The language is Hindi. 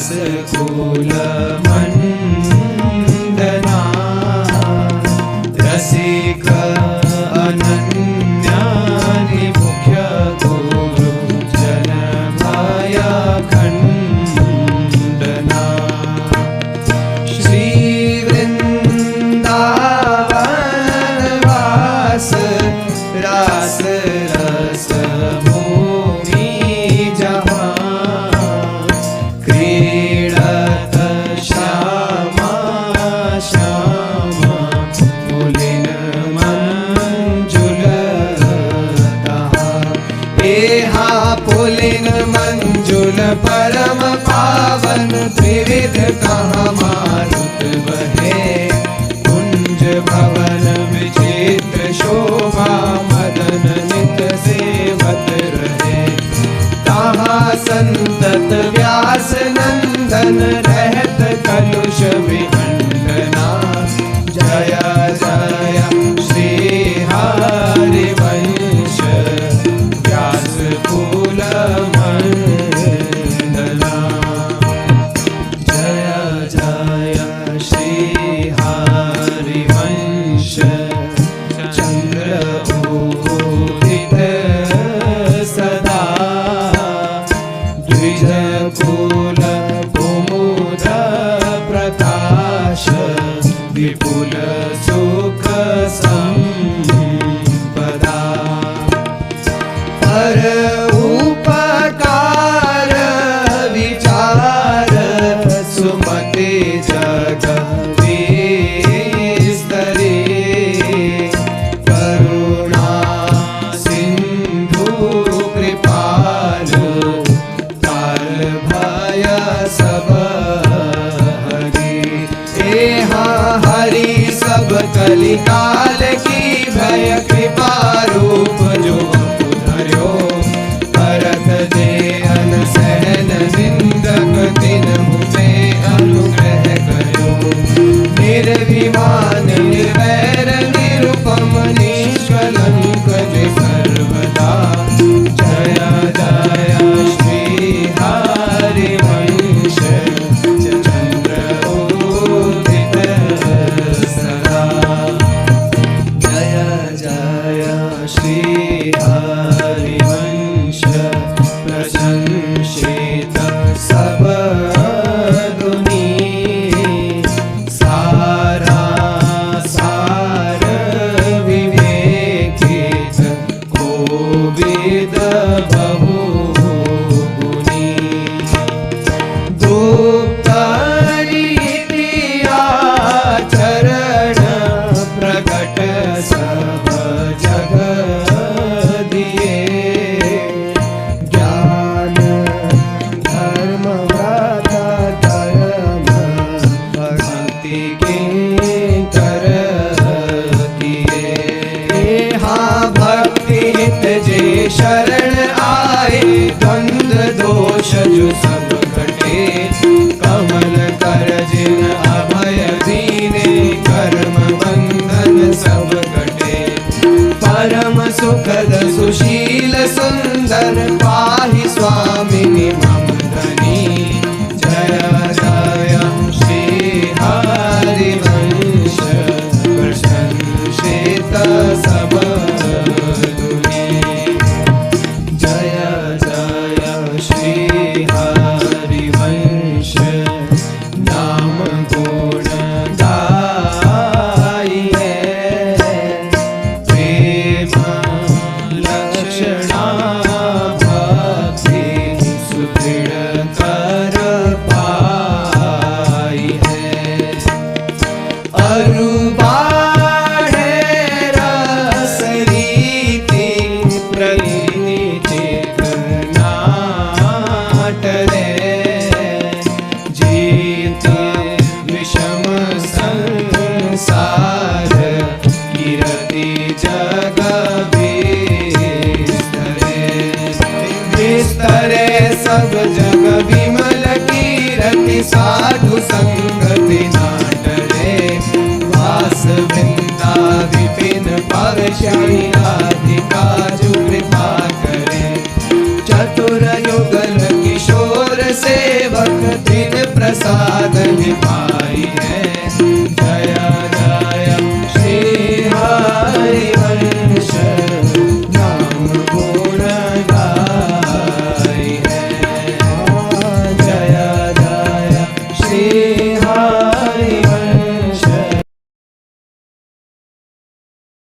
कुल मंडना रसिक अनन्यानि मुख्य गुरु जन भय खंडना श्री वृंदावन वास रास रस भूमि जहाँ क्रीडत श्यामा श्यामा पुलिन मंजुलता एहा पुलिन मंजुल परम पावन त्रिविध कहाँ मारुत बहे कुंज भवन विचित्र शोभा मदन नित सेवत रहे ताहा संतत व्यास नंदन रहत कलुष विखंडना जय जय श्री हरिवंश व्यास कुल मंडना जय जय श्री हरिवंश चंद्र उदित सदा द्विज कुल कुमुद प्रकाश विपुल सुख संपदा पर उपकार विचार सुमति जग विस्तरे करुणा सिंधु कृपालु काल भय सब हरि एहा हरि सब कलिकाल की भय कृपा रूप जो धर्यो भरत दे अन सहन निंदक दिन मुझे अनुग्रह करो निर्विमान निर्वैर निरुपम निष्कलंक सर्वदा जय जय श्री हरिवंश चंद्र उदित सदा जय जय श्री हरिवंश प्रशंसित सब गुणी सारा सार विवेकित कोविद बहु गुणी चरण प्रकट सब जग दिए ज्ञान धर्म व्रत धर्म भक्ति के कर किए हाँ भक्ति हित जे शरण आए द्वंद्व दोष जो सब घटे कमल कर जिन अभय दीने कर्म बंधन सब कटे परम सुखद सुशील सुंदर पाहि स्वामिनि मम धनी जय जय श्री हरिवंश प्रशंसित सब गुणी जय जय श्री हरिवंश नाम गुण गाई है प्रेम लक्षणा भक्ति सुदृढ़ कर पाई है अरुबाढ़े रस रीति प्रलीनि चित नाटले जीत विषम संसार कीरति जग विस्तरे सब जग विमल कीरति साधु संगति नाटले वास वृंदा विपिन पवश्याई राधिका जो कृपा करे चतुर युगल किशोर सेवक दिन